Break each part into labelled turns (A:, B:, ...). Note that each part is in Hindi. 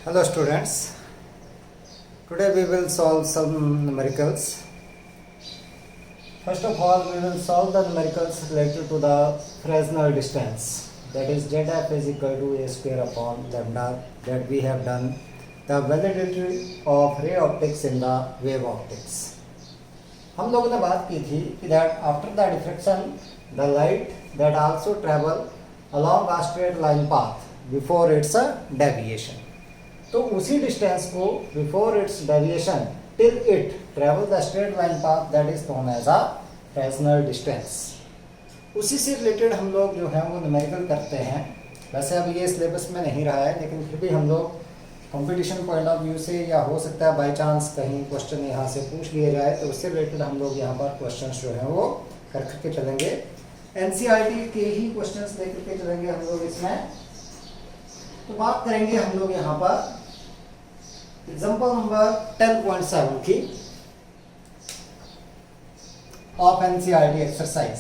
A: Hello students, today we will solve some numericals. First of all, we will solve the numericals related to the Fresnel distance, that is ZF is equal to a square upon lambda, that we have done the validity of ray optics in the wave optics. हम लोगों ने बात की थी कि that after the diffraction the light that also travel along a straight line path before its deviation. तो उसी डिस्टेंस को before its deviation till it travel the straight line path that is known as a Fresnel distance. उसी से रिलेटेड हम लोग जो है वो न्यूमेरिकल करते हैं. वैसे अब ये सिलेबस में नहीं रहा है, लेकिन फिर भी हम लोग कंपटीशन पॉइंट ऑफ व्यू से या हो सकता है बाय चांस कहीं क्वेश्चन यहाँ से पूछ लिया जाए तो उससे रिलेटेड हम लोग यहाँ पर क्वेश्चंस जो हैं वो करके चलेंगे. एनसीईआरटी के ही क्वेश्चंस लेकर के चलेंगे हम लोग इसमें. तो बात करेंगे हम लोग यहाँ पर एग्जाम्पल नंबर 10.7 की ऑफ एनसीईआरटी एक्सरसाइज.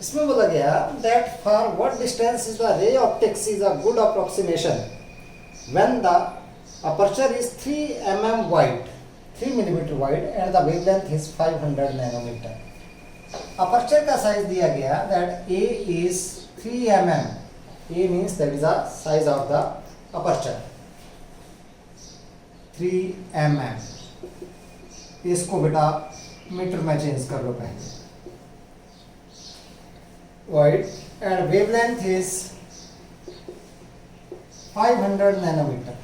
A: इसमें बोला गया that for what distance is the ray optics is a good approximation when the aperture is 3 mm wide, 3 mm wide and the wavelength is 500 nanometer. Aperture का साइज दिया गया that A is 3 mm. A means that is the size of the aperture 3 mm. इसको बेटा मीटर में चेंज कर लो पहले. Wide and wavelength is 500 nanometer.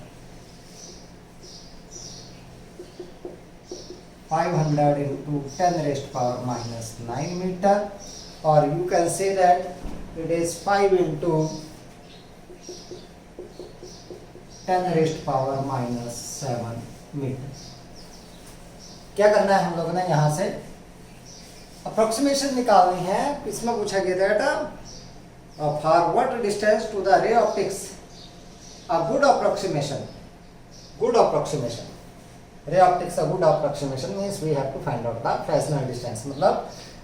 A: 500 into 10 raised power minus 9 meter, or you can say that it is 5 into 10 raised power minus 7 meter. क्या करना है हम लोगों ने यहाँ से अप्रोक्सीमेशन निकालनी है. इसमें पूछा गया था for what distance to the ray optics a good approximation. Good approximation ray optics a good approximation means we have to find out the Fresnel distance. मतलब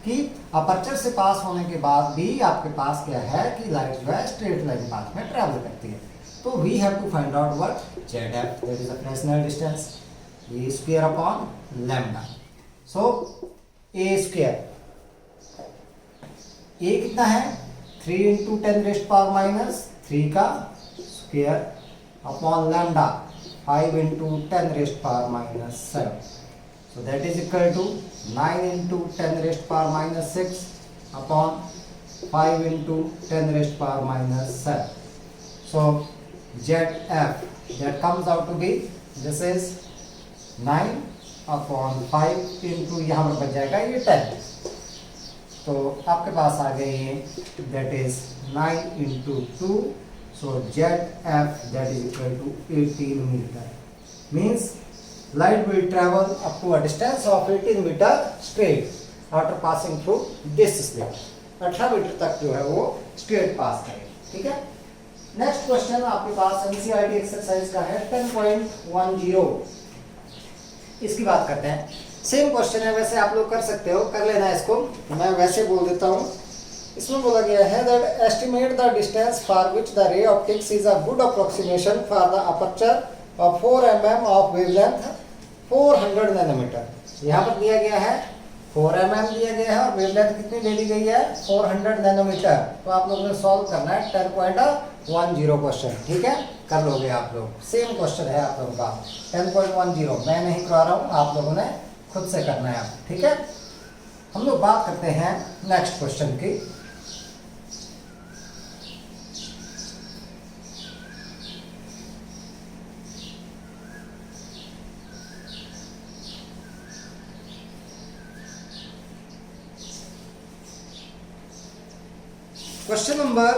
A: कि अपर्चर से पास होने के बाद भी आपके पास क्या है कि लाइट जो है स्ट्रेट लाइन पाथ में ट्रैवल करती है. तो we have to find out what ZF, that is the Fresnel distance, a square upon lambda. So a square, a कितना है 3 into 10 raised power minus 3 का square upon lambda 5 into 10 raised power minus 7. So that is equal to 9 into 10 raised power minus 6 upon 5 into 10 raised power minus 7. So ZF that comes out to be, this is 9 upon 5 into यहाँ पर बच जाएगा ये 10. तो आपके पास आ गए ये that is 9 into 2. So ZF that is equal to 18 meter. Means light will travel up to a distance of 18 meter straight after passing through this slit. 18 metre तक जो है वो straight पास करेगा. ठीक है. नेक्स्ट क्वेश्चन आपके पास एनसीईआरटी एक्सरसाइज का है 10.10. इसकी बात करते हैं. सेम क्वेश्चन है, वैसे आप लोग कर सकते हो, कर लेना इसको. मैं वैसे बोल देता हूँ. इसमें बोला गया है that estimate the distance for which the ray optics is a good approximation for the aperture of 4 mm of wavelength 400 nanometer. यहाँ पर दिया गया है 4 mm दिया गया है और वेवलेंथ कितनी दे दी गई है 400 नैनोमीटर. तो आप लोगों ने सॉल्व करना है 10.10 क्वेश्चन. ठीक है, कर लोगे आप लोग. सेम क्वेश्चन है आप लोगों का 10.10. मैं नहीं करा रहा हूँ, आप लोगों ने खुद से करना है. ठीक है. हम लोग बात करते हैं नेक्स्ट क्वेश्चन की. Question number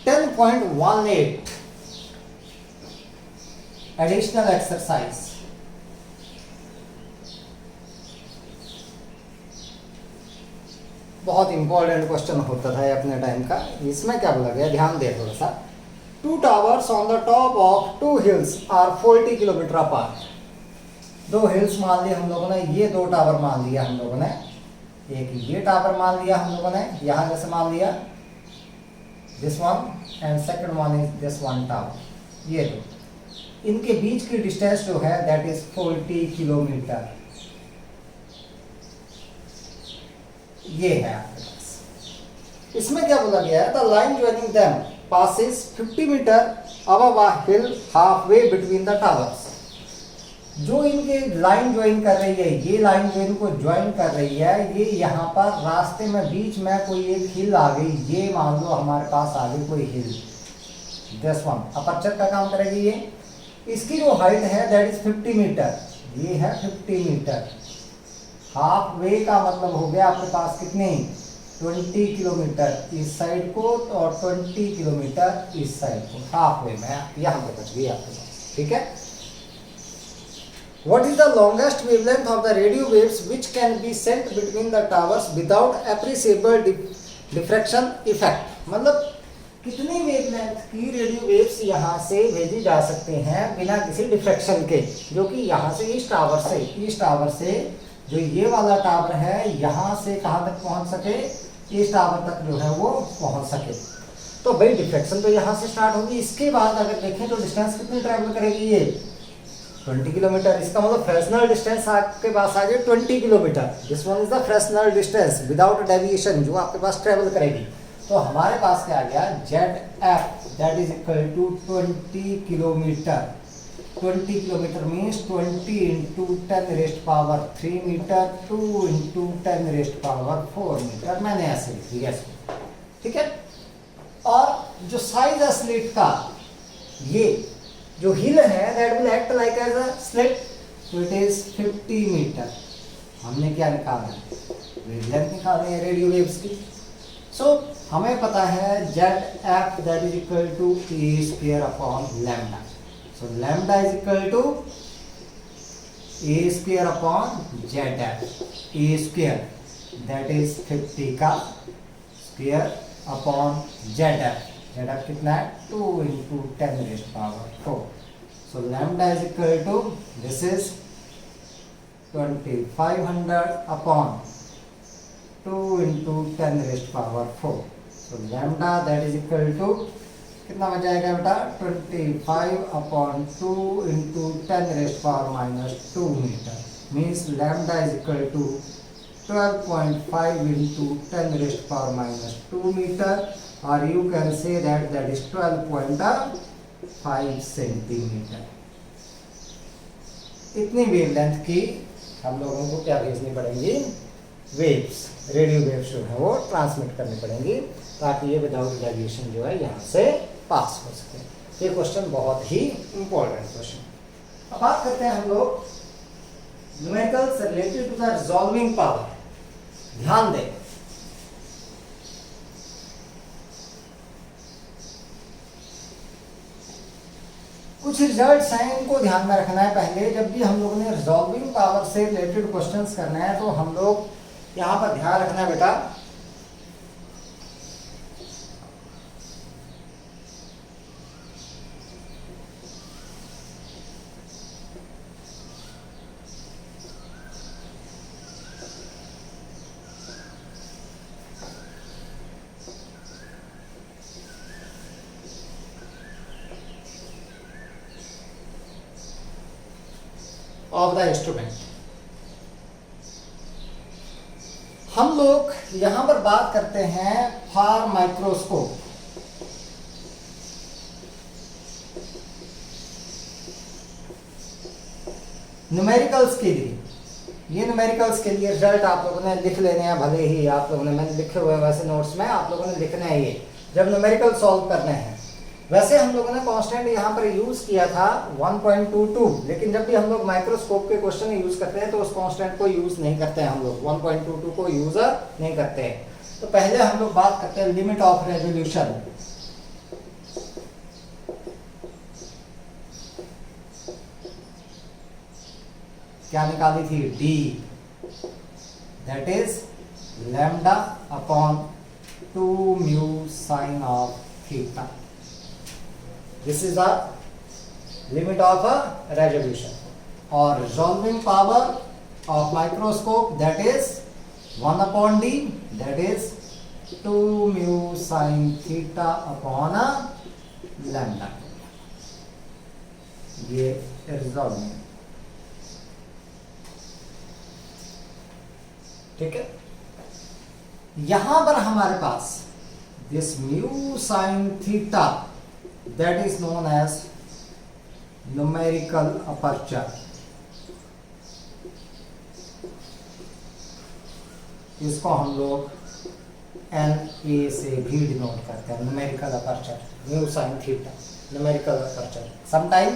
A: 10.18 additional exercise. बहुत इंपॉर्टेंट क्वेश्चन होता था अपने टाइम का. इसमें क्या बोला गया, ध्यान दे थोड़ा सा. Two towers on the top of two hills are 40 kilometer apart. दो हिल्स मान लिए हम लोगों ने, ये दो टावर मान लिया हम लोगों ने, एक ये टावर मान लिया हम लोगों ने, यहाँ जैसे मान लिया this one and second one is this one tower, ये दो, इनके बीच की डिस्टेंस जो है दैट इज 40 किलोमीटर। ये है आपके पास। इसमें क्या बोला गया है, the line joining them passes 50 metre above a hill halfway between the towers। जो इनके लाइन ज्वाइन कर रही है, ये लाइन जो इनको ज्वाइन कर रही है, ये यहाँ पर रास्ते में बीच में कोई एक हिल आ गई, ये मान लो हमारे पास आ गई कोई हिल, दिस वन अपर्चर का काम करेगी ये। इसकी जो हाइट है दैट इज 50 मीटर, ये है 50 मीटर। हाफ वे का मतलब हो गया आपके पास कितने, 20 किलोमीटर इस साइड को और 20 किलोमीटर इस साइड को, हाफ वे में यहाँ पे बच गई आपके पास, ठीक है। What is the longest wavelength of the radio waves which can be sent between the towers without appreciable diffraction effect? मतलब कितनी वेवलेंथ की रेडियो वेव्स यहाँ से भेजी जा सकते हैं बिना किसी डिफ्रैक्शन के, जो कि यहाँ से इस टावर से जो ये वाला टावर है यहाँ से कहाँ तक पहुँच सके, इस टावर तक जो है वो पहुँच सके। तो भाई डिफ्रैक्शन तो यहाँ से स्टार्ट होगी। इसके बाद अगर देखें तो डिस्टेंस कितनी ट्रैवल करेगी, ये 20 किलोमीटर। इसका मतलब फ्रेशनल डिस्टेंस आपके पास आ गया 20 kilometre. This one is the Fresnel distance without deviation जो आपके पास ट्रेवल करेगी। तो हमारे पास क्या आ गया, ZF that is equal to 20 kilometre. 20 kilometre means 20 into 10 raised power 3 metre, 2 into 10 raised power 4 metre. मैंने ऐसे लिख दिया इसको, ठीक है। और जो साइज है स्लिट का, ये जो हिल है that will act like as a slit, so it is 50 metre. हमने क्या निकाला है, वेवलेंथ निकालनी है रेडियो वेव्स की। सो हमें पता है ZF that is equal to E square upon lambda. So lambda is equal to A square upon ZF। A square that is 50 का स्क्वायर अपॉन ZF। ZF कितना है, 2 into 10 raised power 4। So lambda is equal to this is 2500 upon 2 into 10 raised power 4। So lambda that is equal to कितना बन जाएगा बेटा, 25 upon 2 into 10 raised power minus 2 metre. Means lambda is equal to 12.5 into 10 raised power minus 2 metre, or you can say that is 12.5 centimetre. इतनी वेवलेंथ की हम लोगों को क्या भेजनी पड़ेंगी, वेव्स, रेडियो वेव्स जो है वो ट्रांसमिट करनी पड़ेंगी, ताकि ये विदाउट रेडिएशन जो है यहाँ से पास हो सके। ये क्वेश्चन बहुत ही इंपॉर्टेंट क्वेश्चन। अब बात करते हैं हम लोग numericals related to the resolving power. ध्यान दें, कुछ रिजल्ट्स हैं, इनको ध्यान में रखना है। पहले जब भी हम लोगों ने रिजॉल्विंग पावर से रिलेटेड क्वेश्चंस करना है तो हम लोग यहाँ पर ध्यान रखना है बेटा, ऑफ द इंस्ट्रूमेंट। हम लोग यहां पर बात करते हैं फॉर माइक्रोस्कोप। न्यूमेरिकल्स के लिए, ये न्यूमेरिकल्स के लिए रिजल्ट आप लोगों ने लिख लेने हैं, भले ही आप लोगों ने, मैंने लिखे हुए वैसे नोट्स में आप लोगों ने लिखना है ये जब न्यूमेरिकल सॉल्व करने हैं। वैसे हम लोगों ने कांस्टेंट यहाँ पर यूज किया था 1.22, लेकिन जब भी हम लोग माइक्रोस्कोप के क्वेश्चन यूज करते हैं तो उस कांस्टेंट को यूज नहीं करते हैं, हम लोग 1.22 को यूज नहीं करते हैं। तो पहले हम लोग बात करते हैं लिमिट ऑफ रेजोल्यूशन। क्या निकाली थी, D that is lambda upon 2 mu sine of theta. This is the limit of a resolution. और resolving power of microscope that is 1/d, that is 2 mu sin theta upon lambda. ये रिजॉल्विंग, ठीक है। यहां पर हमारे पास this mu sin theta that is known as numerical aperture. इसको हम लोग NA से भी डिनोट करते हैं, numerical aperture, mu sin theta, numerical aperture. Sometime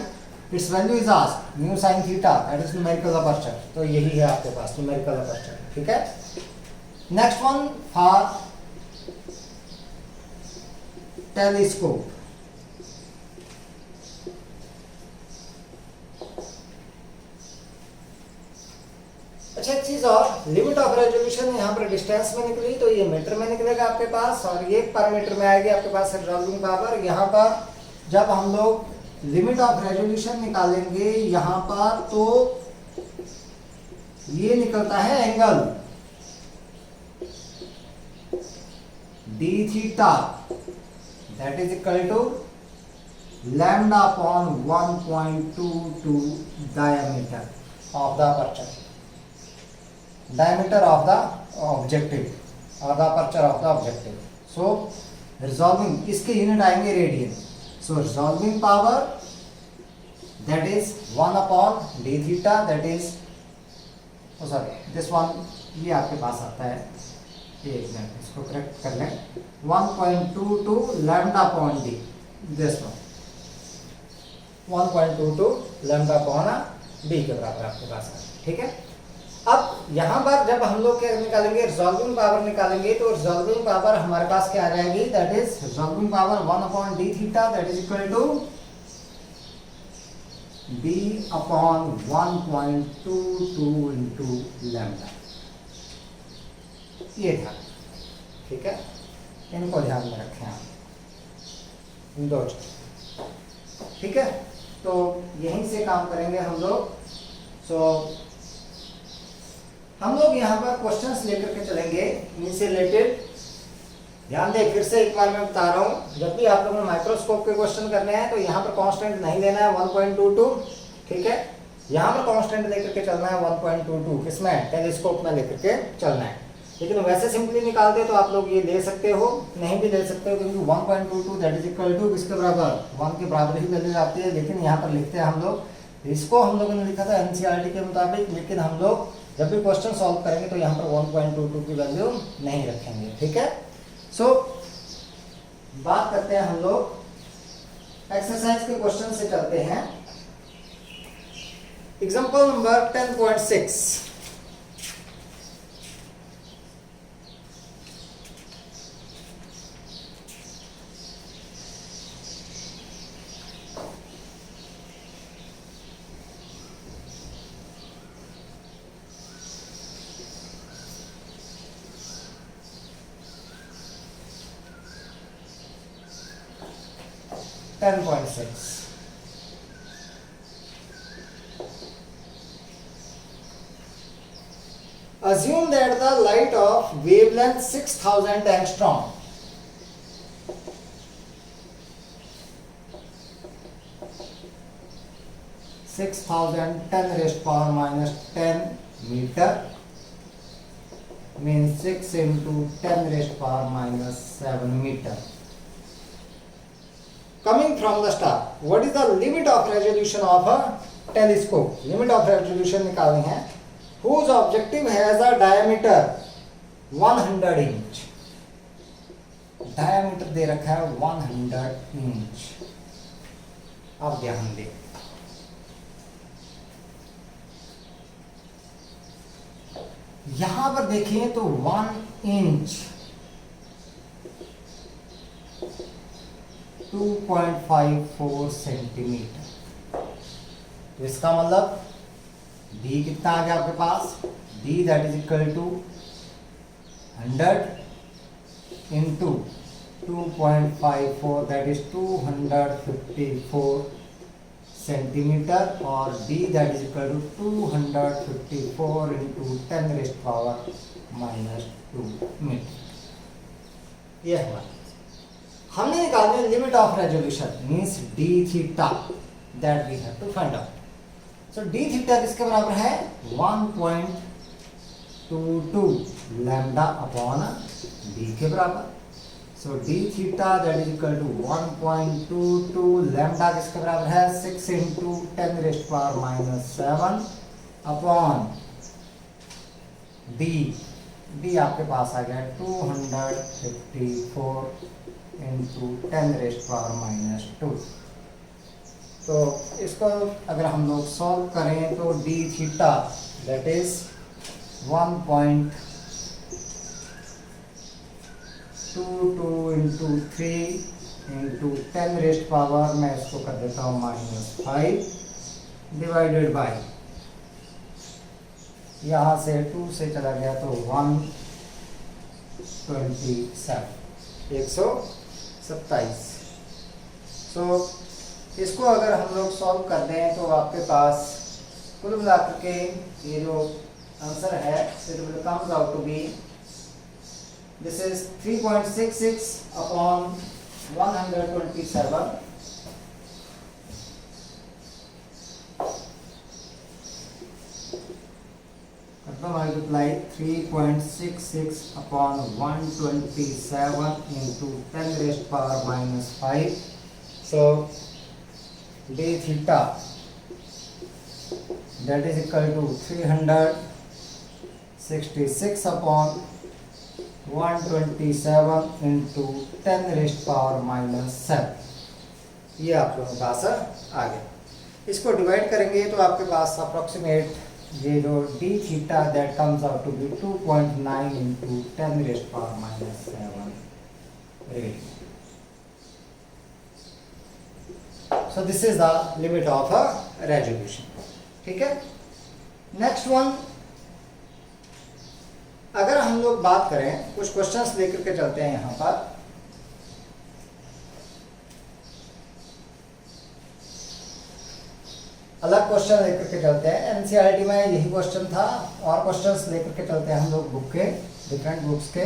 A: its value is asked, mu sin theta, that is numerical aperture. तो यही है आपके पास numerical aperture, ठीक है। Next one for telescope. अच्छा, एक चीज और, लिमिट ऑफ रेजोल्यूशन यहाँ पर डिस्टेंस में निकली तो ये मीटर में निकलेगा आपके पास, और ये पर मीटर में आएगी आपके पास रिजॉल्विंग पावर। यहाँ पर जब हम लोग लिमिट ऑफ रेजोल्यूशन निकालेंगे यहाँ पर, तो ये निकलता है angle d theta, that is equal to lambda upon 1.22 diameter of the aperture, diameter of the objective or the aperture of the objective. So resolving, इसके यूनिट आएंगे radian. So resolving power that is 1/d theta, that is, oh sorry, this one ये आपके पास आता है, एक मिनट इसको करेक्ट कर लें, 1.22 lambda upon d, this one 1.22 lambda upon d के बराबर आपके पास है, ठीक है। अब यहाँ पर जब हम लोग क्या निकालेंगे, रिजॉल्विंग पावर निकालेंगे, तो रिजॉल्विंग पावर हमारे पास क्या आ जाएगी, that is resolving power 1/d theta, that is equal to b upon 1.22 into lambda. ये था, ठीक है, इनको ध्यान में रखें आप, इन दो, ठीक है। तो यहीं से काम करेंगे हम लोग। हम लोग यहाँ पर क्वेश्चंस लेकर के चलेंगे इनसे रिलेटेड। ध्यान दें, फिर से एक बार मैं बता रहा हूँ, जब भी आप लोगों ने माइक्रोस्कोप के क्वेश्चन करने हैं तो यहाँ पर कांस्टेंट नहीं लेना है 1.22, ठीक है। यहाँ पर कांस्टेंट लेकर के चलना है 1.22, किसमें, टेलीस्कोप में लेकर के चलना है। लेकिन वैसे सिंपली निकालते तो आप लोग ये ले सकते हो, नहीं भी ले सकते हो, क्योंकि 1.22 दैट इज इक्वल टू किसके बराबर, 1 के बराबर ही वैल्यू आती है। लेकिन यहाँ पर लिखते हैं हम लोग, इसको हम लोगों ने लिखा था एनसीईआरटी के मुताबिक, लेकिन हम लोग जब भी क्वेश्चन सॉल्व करेंगे तो यहाँ पर 1.22 की वैल्यू नहीं रखेंगे, ठीक है। सो बात करते हैं हम लोग एक्सरसाइज के क्वेश्चन से, चलते हैं example number 10.6। Assume that the light of wavelength 6000 angstrom (10⁻⁻10 meter) means 6 into 10⁻⁻7 meter coming from the star. What is the limit of resolution of a telescope? Limit of resolution निकालनी है। Whose objective has a diameter 100 inch? Diameter दे रखा है 100 inch। अब ध्यान दें, यहां पर देखिए तो 1 इंच 2.54 सेंटीमीटर, तो इसका मतलब d कितना आ गया आपके पास, d that is equal to 100 into 2.54 that is 254 centimetre और d that is equal to 254 into 10 raised power minus 2 metre. ये हमारा हमने निकालने limit of resolution means d theta that we have to find out. So d theta किसके बराबर है 1.22 लैम्डा अपॉन d के बराबर। So d theta that is equal to 1.22 lambda किसके बराबर है 6 into 10 raised power minus 7 upon d आपके पास आ गया 254 इंटू 10 रेस्ट पावर माइनस 2। तो इसको अगर हम लोग सॉल्व करें तो d theta that is 1.22 into 3 into 10 raised power, मैं इसको कर देता हूँ -5 डिवाइडेड बाई, यहाँ से 2 से चला गया तो 127। सो इसको अगर हम लोग सॉल्व कर दें तो आपके पास कुल मिलाकर के ये जो आंसर है it will comes out to be this is 3.66 upon 127 multiply 3.66 upon 127 into 10 raised power minus 5. So d theta that is equal to 366 upon 127 into 10 raised power minus 7। ये आप लोगों का आंसर आ गया। इसको डिवाइड करेंगे तो आपके पास अप्रोक्सीमेट ये जो d theta that comes out to be 2.9 into 10 raised power minus 7 radian. So this is the limit of a resolution. ठीक है, नेक्स्ट वन अगर हम लोग बात करें, कुछ क्वेश्चंस लेकर के चलते हैं यहाँ पर। अलग क्वेश्चन लेकर के चलते हैं, एनसीईआरटी में यही क्वेश्चन था और क्वेश्चंस लेकर के चलते हैं हम लोग बुक के, डिफरेंट बुक्स के।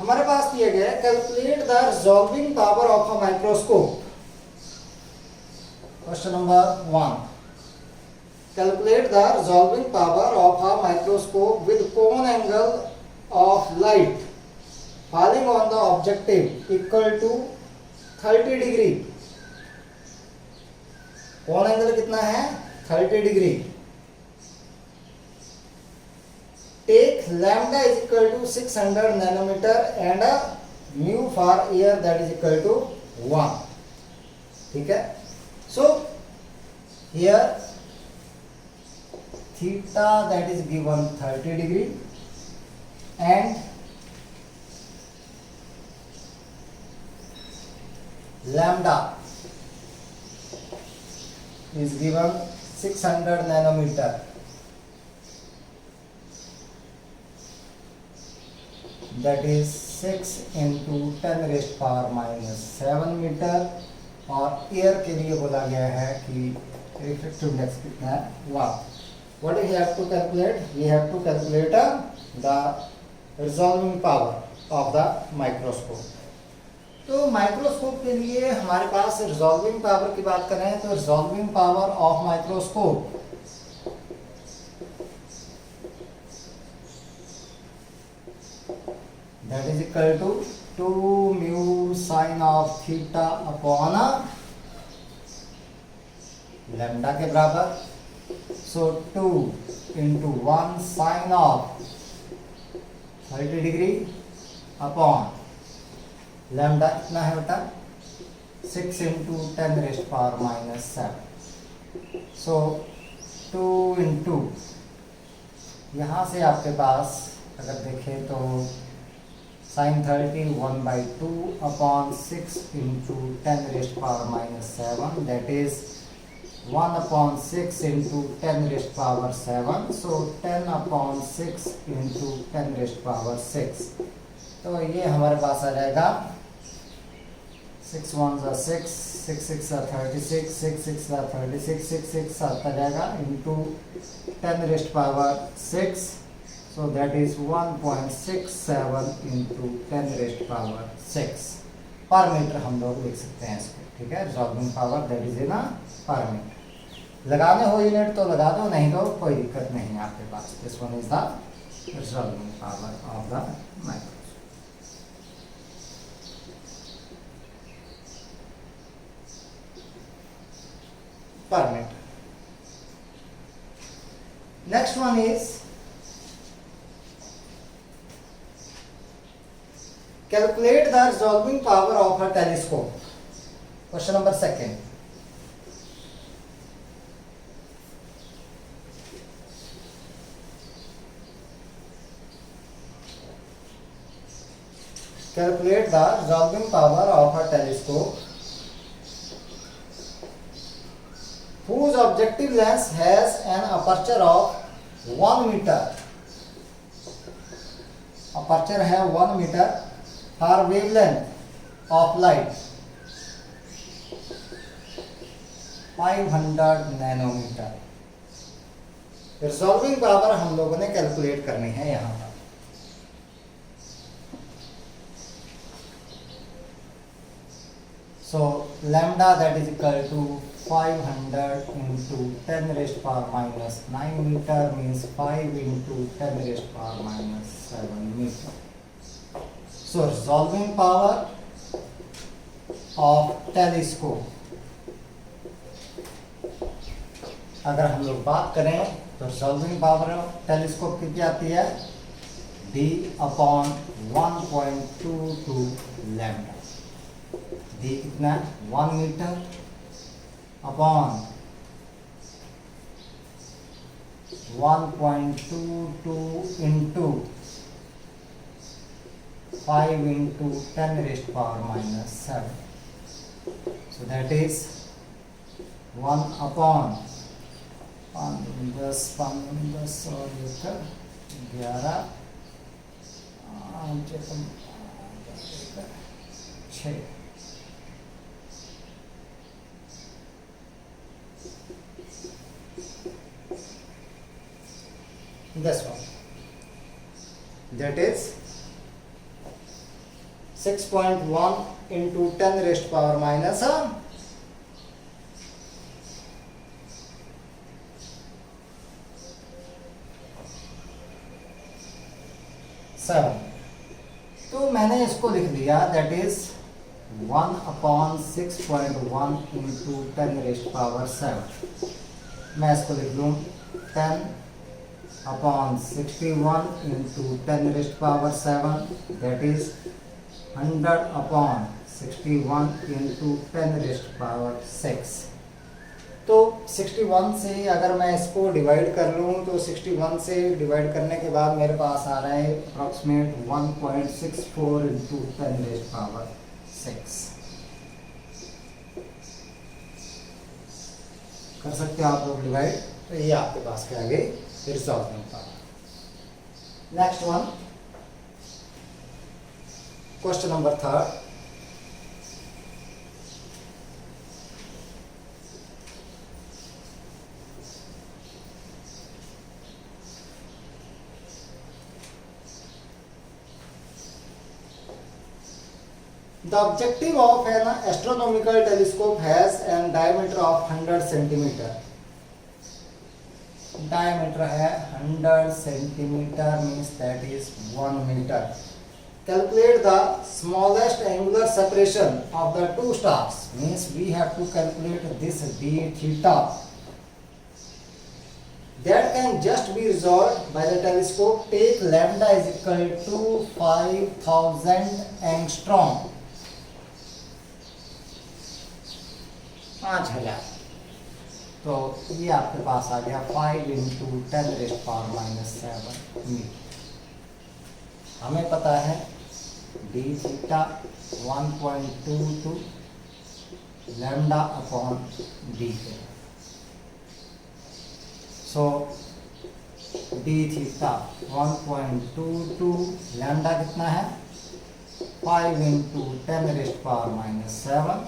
A: हमारे पास दिया गया है calculate the resolving power of a microscope. Question number 1, calculate the resolving power of a microscope with cone angle of light falling on the objective equal to 30 degree. कौन एंगल कितना है 30 degree. Take lambda is equal to 600 nanometre and mu for air that is equal to 1। ठीक है, so here theta that is given 30 degree and lambda is given 600 nanometer, that is 6 into 10 raised power minus 7 metre. और एयर के लिए बोला गया है कि रिफ्लेक्टिव इंडेक्स कितना है 1। What we have to calculate, we have to calculate the resolving power of the microscope. तो माइक्रोस्कोप के लिए हमारे पास रिजॉल्विंग पावर की बात करें तो resolving power of microscope that is equal to 2 mu sine of theta upon lambda के बराबर। So 2 into 1 sine of 30 degree upon lambda कितना है बेटा 6 into 10 raised power minus 7। So 2 into यहाँ से आपके पास अगर देखें तो sine 30 1/2 upon 6 into 10 raised power minus 7 that is 1/6 into 10 raised power 7। So 10/6 into 10 raised power 6। तो तो ये हमारे पास आ जाएगा 6 1 6, 6 6 36, 6 6 36, 6 6 आता जाएगा into 10 raised power 6, so that is 1.67 into 10 raised power 6 पर मीटर हम लोग लिख सकते हैं इसको, ठीक है। रिजॉल्विंग पावर दैट इज ना पर मीटर। लगाने हो यूनिट तो लगा दो, नहीं तो कोई दिक्कत नहीं है आपके पास। This one is the resolving power of the microscope per meter. Next one is calculate the resolving power of a telescope. Question number 2. Calculate the resolving power of a telescope whose objective lens has an aperture of 1 meter. Aperture है 1 meter for wavelength of light 500 nanometer. Resolving power हम लोगों ने कैलकुलेट करनी है यहाँ पर। So lambda that is equal to 500 into 10 raised power minus 9 meter means 5 into 10 raised power minus 7 meter. So resolving power of telescope, अगर हम लोग बात करें तो रिजॉल्विंग पावर ऑफ टेलीस्कोप कितनी आती है? D upon 1.22 lambda. डी कितना? 1 metre upon 1.22 into 5 into 10 raised power minus 7, so that is 1 upon 10 और 11 6। This one, that is 6.1 into 10 raised power minus 7। तो मैंने इसको लिख दिया that is 1 upon 6.1 into 10 raised power 7। मैं इसको लिख लूँ 10 upon 61 into 10 raised power 7, that is 100 upon 61 into 10 raised power 6। तो 61 से अगर मैं इसको डिवाइड कर लूँ तो 61 से डिवाइड करने के बाद मेरे पास आ रहा है अप्रॉक्सीमेट 1.64 इंटू 10 रेस्ट पावर 6। कर सकते हो आप लोग डिवाइड, तो ये आपके पास क्या आ गई resolving power. Next one, question number 3। The objective of an astronomical telescope has a diameter of 100 centimeter. Diameter है 100 centimeter means that is 1 meter. Calculate the smallest angular separation of the two stars means we have to calculate this d theta. That can just be resolved by the telescope. Take lambda is equal to 5000 angstrom, 5000। तो ये आपके पास आ गया 5 into 10 raised power minus 7 metre. हमें पता है D theta 1.22 lambda upon D है। सो डी थीटा 1.22 लैम्डा कितना है 5 into 10 raised power minus 7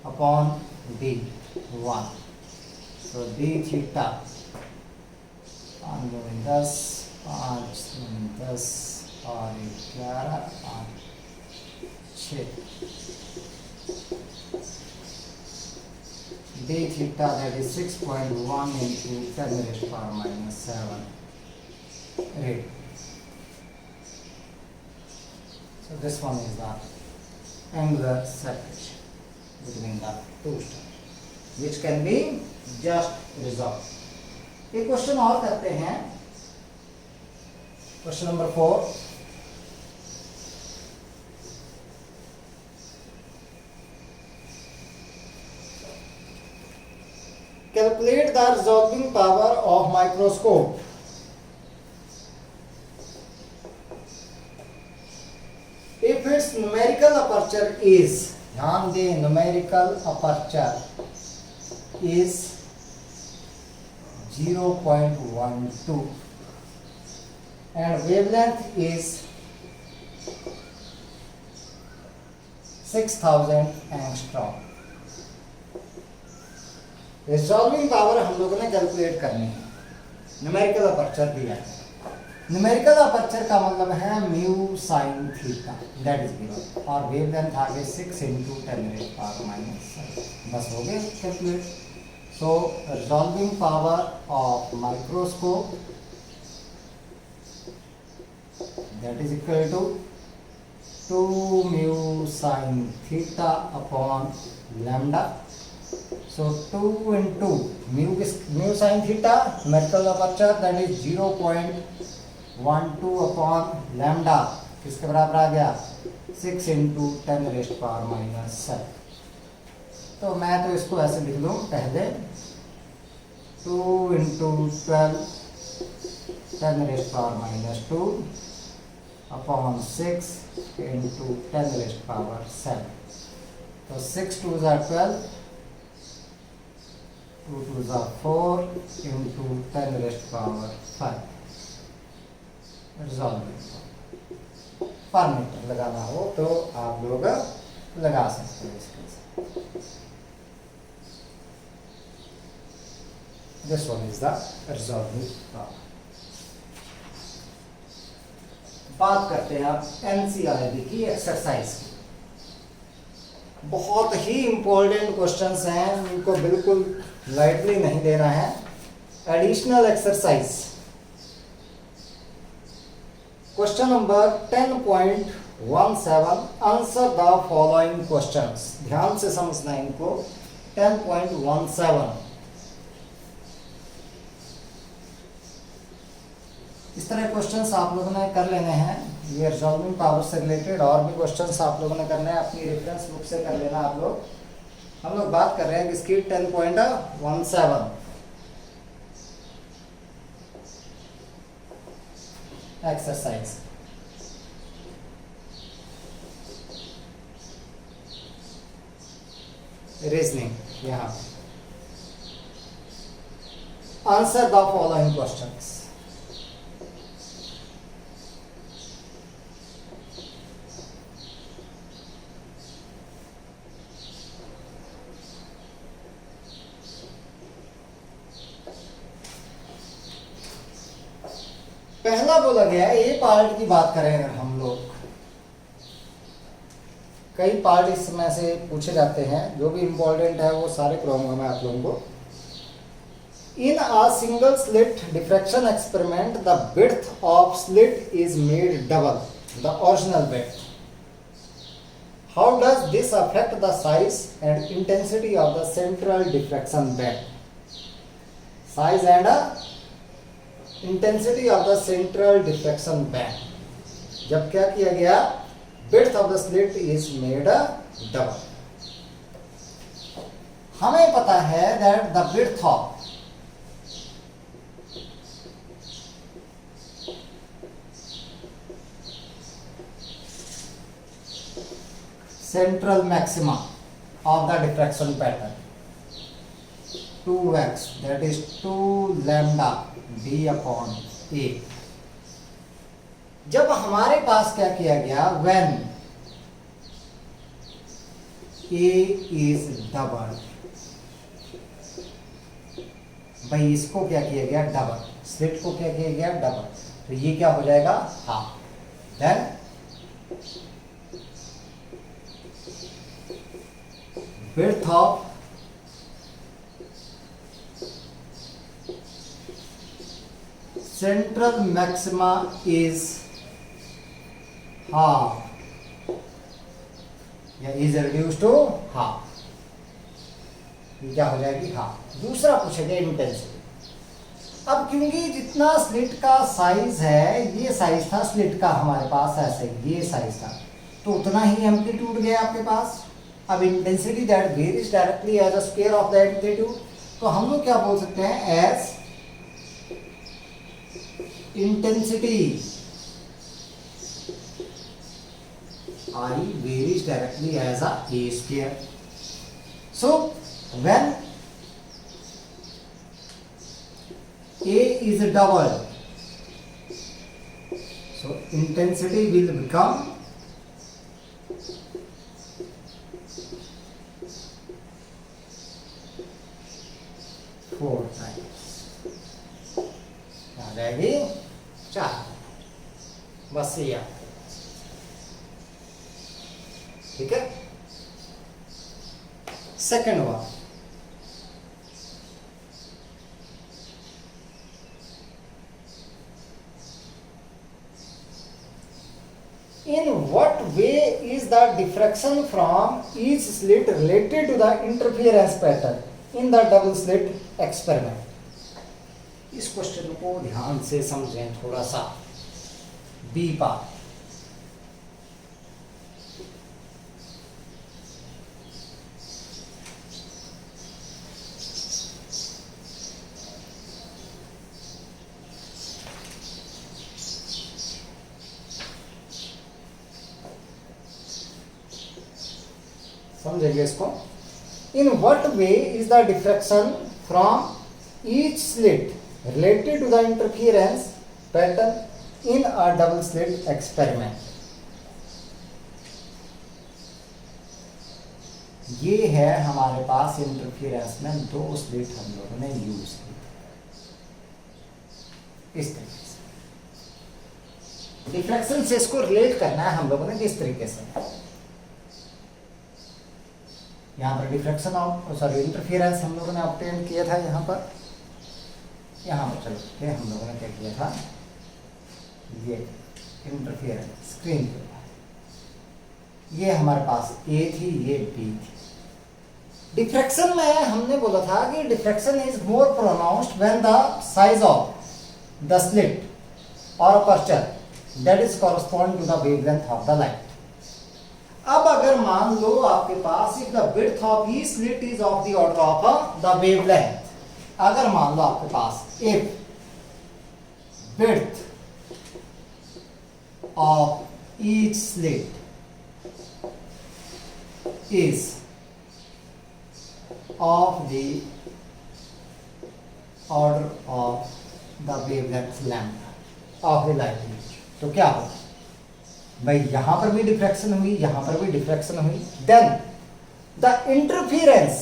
A: upon d 1. So d theta 5 दूनी 10, 5 दूनी 10 और 11 और 6 d theta, that is 6.1 into 10 raised power minus 7 rad. So this one is the angular separation between the two stars, which can be just resolved. एक क्वेश्चन और करते हैं, question number 4. Calculate the resolving power of microscope. If its numerical aperture is, ध्यान दें, numerical aperture is 0.12 and wavelength is 6000 angstrom. Resolving power हम लोगों ने कैलकुलेट करनी है, न्यूमेरिकल अपर्चर दिया है. न्यूमेरिकल अपर्चर का मतलब है mu sine theta, that is given, और वेवलेंथ आ गए 6 into 10 raised power minus 7. बस हो गए calculate. So resolving power of microscope that is equal to 2 mu sine theta upon lambda. So 2 into mu sin theta, numerical aperture, that is 0.12 upon lambda, किसके बराबर आ गया 6 into 10 raised power minus 7. तो मैं तो इसको ऐसे लिख लूँ पहले 2 into 12 10 raised power minus 2 upon 6 into 10 raised power 7. तो 6 2s are 12, 2 2s are 4 into 10 raised power 5. Resolving पर मीटर लगाना हो तो आप लोग लगा सकते हैं इसके साथ. This one is the resolving power. बात करते हैं आप एनसीईआरटी की एक्सरसाइज की. बहुत ही इंपॉर्टेंट क्वेश्चंस हैं, उनको बिल्कुल लाइटली नहीं देना है. Additional exercise question number 10.17. Answer the following questions. ध्यान से समझना इनको. 10.17 इस तरह क्वेश्चंस आप लोगों ने कर लेने हैं. ये रिजॉल्विंग पावर से रिलेटेड और भी क्वेश्चंस आप लोगों ने करने हैं, अपनी रेफरेंस बुक से कर लेना आप लोग. हम लोग बात कर रहे हैं इसकी 10.17 एक्सरसाइज. रीजनिंग. यहां आंसर द फॉलोइंग क्वेश्चंस. पहला बोला गया है, ए पार्ट की बात करें अगर हम लोग, कई पार्ट इसमें से पूछे जाते हैं, जो भी इंपॉर्टेंट है वो सारे कराऊंगा मैं आप लोगों को. In a single slit diffraction experiment the width of slit is made double the original width. How does this affect the size and intensity of the central diffraction band. Size and intensity of the central diffraction band. जब क्या किया गया, width of the slit is made double. हमें पता है that the width of central maxima of the diffraction pattern 2x, that is 2 lambda d upon a. जब हमारे पास क्या किया गया, व्हेन ए इज डबल, भाई इसको क्या किया गया, डबल, स्लिट को क्या किया गया, डबल, तो ये क्या हो जाएगा, half. Then width of central maxima is half, या is reduced to half, ये क्या हो जाएगी, हाफ। दूसरा पूछेगा इंटेंसिटी। अब क्योंकि जितना स्लिट का साइज है, ये साइज था स्लिट का हमारे पास, ऐसे ये साइज था, तो उतना ही एम्पलीट्यूड गया आपके पास। अब intensity that varies directly as a square of the amplitude, तो हम लोग क्या बोल सकते हैं, as intensity I varies directly as a A square. So when A is double, so intensity will become 4 times, आ जाएगी 4, बस ये याद करें, ठीक है। Second one, in what way is the diffraction from each slit related to the interference pattern in the double slit experiment? इस क्वेश्चन को ध्यान से समझें थोड़ा सा। बी पार्ट, समझेंगे इसको। In what way is the diffraction from each slit related to the interference pattern in a double slit experiment. ये है हमारे पास इंटरफियरेंस में 2 स्लिट हम लोगों ने यूज की, इस तरीके से। डिफ्रैक्शन से इसको रिलेट करना है हम लोगों ने किस तरीके से, यहाँ पर डिफ्रैक्शन इंटरफियरेंस हम लोगों ने ऑब्टेन किया था, यहाँ पर चलो के हम लोगों ने क्या किया था, ये इंटरफियरेंस स्क्रीन पे, ये हमारे पास ए थी, ये बी थी। डिफ्रैक्शन में हमने बोला था कि diffraction is more pronounced when the size of the slit और aperture that is correspond to the wavelength of the light. अब अगर मान लो आपके पास if the width of each slit is of the order of the wavelength, अगर मान लो आपके पास if width of each slit is of the order of the wavelength lambda of the light, तो क्या होगा भाई, यहां पर भी डिफ्रैक्शन हुई, यहां पर भी डिफ्रैक्शन हुई, then the interference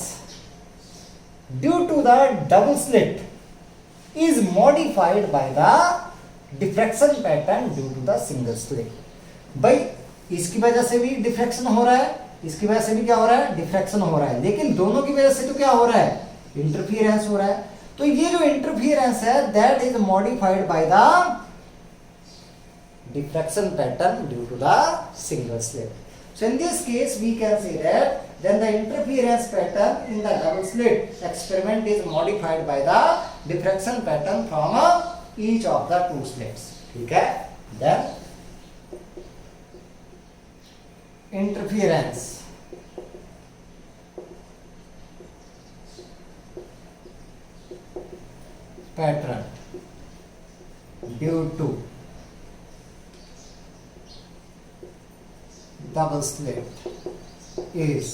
A: due to the double slit is modified by the diffraction pattern due to the single slit. भाई इसकी वजह से भी डिफ्रैक्शन हो रहा है, इसकी वजह से भी क्या हो रहा है, डिफ्रैक्शन हो रहा है, लेकिन दोनों की वजह से तो क्या हो रहा है, इंटरफियरेंस हो रहा है। तो ये जो इंटरफियरेंस है that is modified by the diffraction pattern due to the single slit. So in this case we can say that then the interference pattern in the double slit experiment is modified by the diffraction pattern from each of the 2 slits. ठीक है, then interference pattern due to double slit is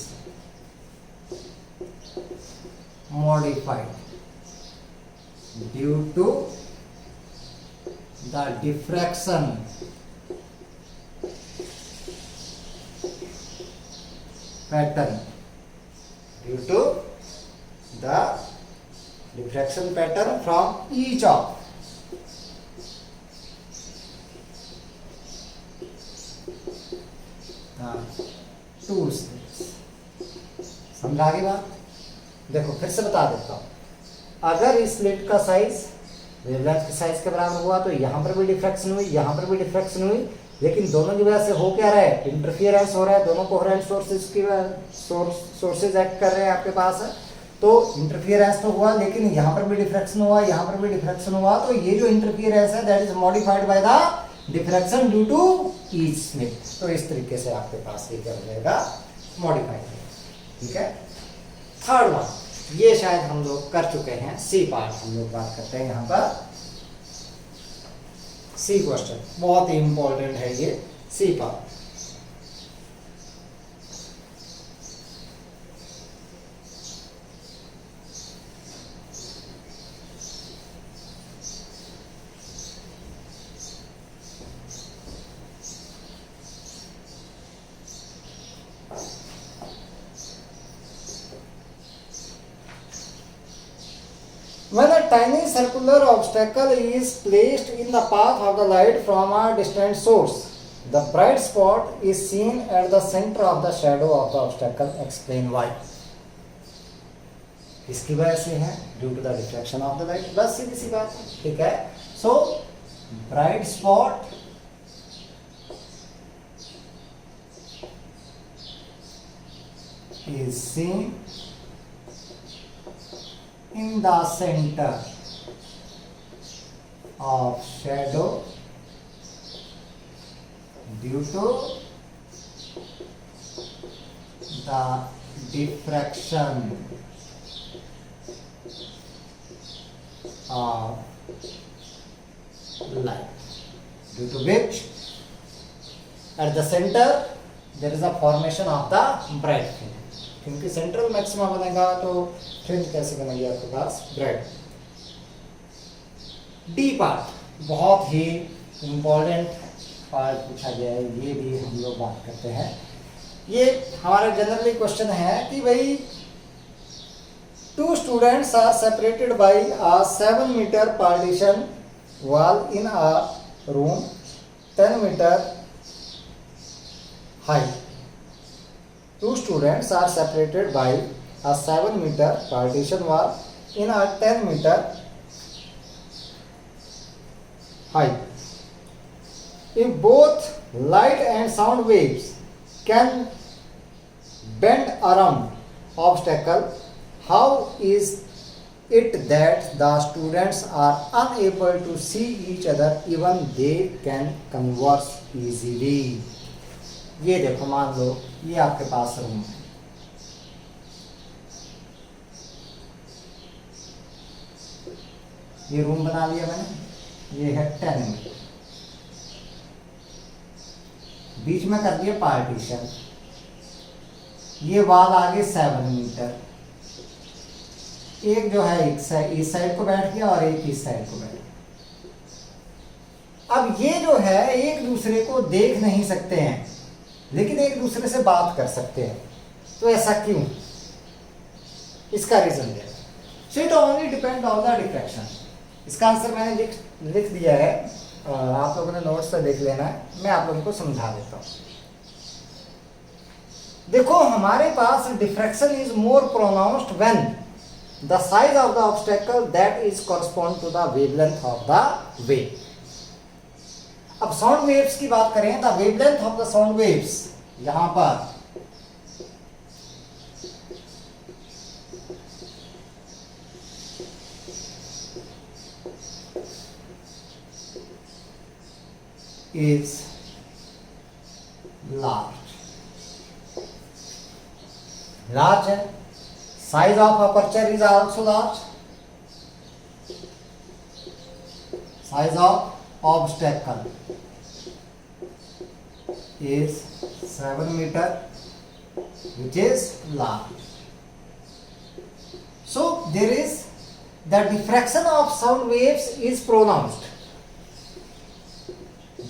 A: modified due to the diffraction pattern due to the diffraction pattern from each of two slits. समझा गई बात? देखो फिर से बता देता हूँ, अगर इस स्लिट का साइज वेवलेंथ के साइज के बराबर हुआ तो यहाँ पर भी डिफ्रैक्शन हुई, यहाँ पर भी डिफ्रैक्शन हुई, लेकिन दोनों की वजह से हो क्या रहा है, इंटरफियरेंस हो रहा है, दोनों कोहेरेंट सोर्सेज एक्ट कर रहे हैं आपके पास है, तो इंटरफियरेंस तो हुआ, लेकिन यहाँ पर भी डिफ्रैक्शन हुआ, यहाँ पर भी डिफ्रैक्शन हुआ, तो ये जो इंटरफियरेंस है that is modified by the diffraction due to each slit. तो इस तरीके से आपके पास ये क्या हो जाएगा, मॉडिफाइड। ठीक है, थर्ड वन, ये शायद हम लोग कर चुके हैं, सी पार्ट हम लोग बात करते हैं यहाँ पर। सी क्वेश्चन बहुत ही इंपॉर्टेंट है ये C part. When a tiny circular obstacle is placed in the path of the light from a distant source, the bright spot is seen at the center of the shadow of the obstacle. Explain why. इसकी वजह से है due to the diffraction of the light. बस सीधी सी बात है, ठीक है। So bright spot is seen in the center of shadow due to the diffraction of light, due to which at the center there is a formation of the bright fringe. क्योंकि सेंट्रल मैक्सिमा बनेगा तो फ्रिंज कैसे बनेगी आपके पास, ब्राइट। डी पार्ट बहुत ही इंपॉर्टेंट पार्ट पूछा गया है, ये भी हम लोग बात करते हैं। ये हमारा जनरली क्वेश्चन है कि भाई two students are separated by a 7 metre partition wall in a room 10 metre high. Two students are separated by a 7 meter partition wall in a 10 meter height. If both light and sound waves can bend around obstacle, how is it that the students are unable to see each other even they can converse easily? ये देखो, मान लो ये आपके पास रूम है, ये रूम बना लिया मैंने, ये है 10 मीटर, बीच में कर दिया पार्टीशन, ये वाल आगे 7 मीटर, एक जो है इस साइड को बैठ गया और एक इस साइड को बैठ गया। अब ये जो है एक दूसरे को देख नहीं सकते हैं, लेकिन एक दूसरे से बात कर सकते हैं, तो ऐसा क्यों? इसका रीजन है, so it only depend on the diffraction. इसका आंसर मैंने लिख दिया है, आप लोगों ने नोट्स से देख लेना है, मैं आप लोगों को समझा देता हूँ। देखो हमारे पास diffraction is more pronounced when the size of the obstacle that is correspond to the wavelength of the wave. अब साउंड वेव्स की बात करें, the wavelength of the sound waves यहां पर इज लार्ज है, size of aperture is also large, size of obstacle is 7 meter, which is large. So there is the diffraction of sound waves is pronounced.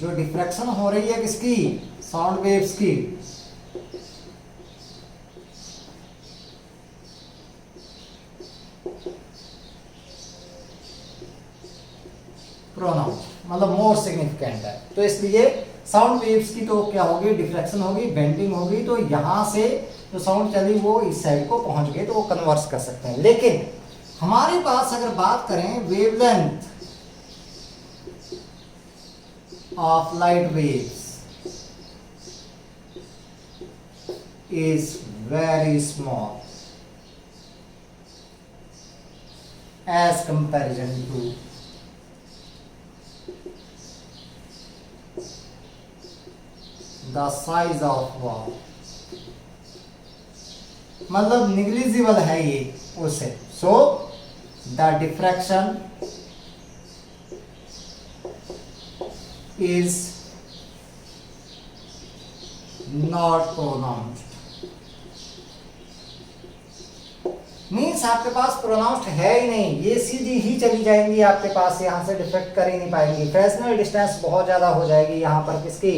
A: जो डिफ्रैक्शन हो रही है किसकी, साउंड वेव्स की, प्रोनाउंस, मतलब मोर सिग्निफिकेंट है। तो इसलिए साउंड वेव्स की तो क्या होगी, डिफ्रैक्शन होगी, बेंडिंग होगी, तो यहां से जो साउंड चली वो इस साइड को पहुंच गई, तो वो कन्वर्स कर सकते हैं। लेकिन हमारे पास अगर बात करें wavelength of light waves is very small as comparison to the size of ball, मतलब निग्लिजिबल है ये उससे। So the diffraction is not pronounced, means आपके पास प्रोनाउंस्ड है ही नहीं, ये सीधी ही चली जाएंगी आपके पास, यहाँ से डिफेक्ट कर ही नहीं पाएंगी। फ्रेक्शनल डिस्टेंस बहुत ज़्यादा हो जाएगी यहाँ पर किसकी,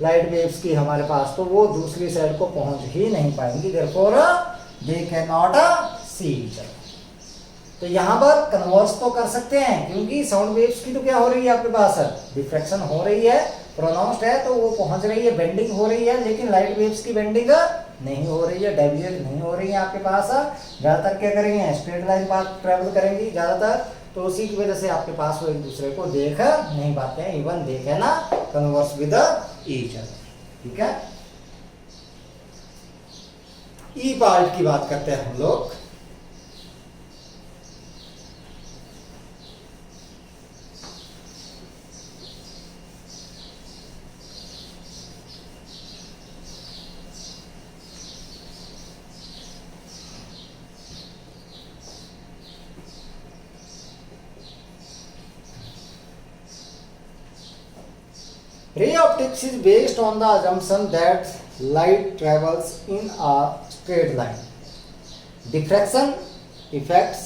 A: लाइट वेव्स की हमारे पास, तो वो दूसरी साइड को पहुँच ही नहीं पाएंगी। Therefore they can not see each other. तो यहाँ पर कन्वर्स तो कर सकते हैं, क्योंकि साउंड वेव्स की तो क्या हो रही है आपके पास, डिफ्रैक्शन हो रही है, प्रोनाउंस्ड है तो वो पहुँच रही है, बेंडिंग हो रही है, लेकिन लाइट वेव्स की बेंडिंग नहीं हो रही है, डेविएट नहीं हो रही है आपके पास। ज़्यादातर क्या करेंगे, स्ट्रेट लाइन पाथ ट्रेवल करेंगी ज़्यादातर, तो उसी की वजह से आपके पास वो एक दूसरे को देख नहीं पाते हैं, इवन देखे ना कन्वर्स विद ईच अदर। ठीक है, ई पार्ट की बात करते हैं हम लोग। Ray optics is based on the assumption that light travels in a straight line. Diffraction effects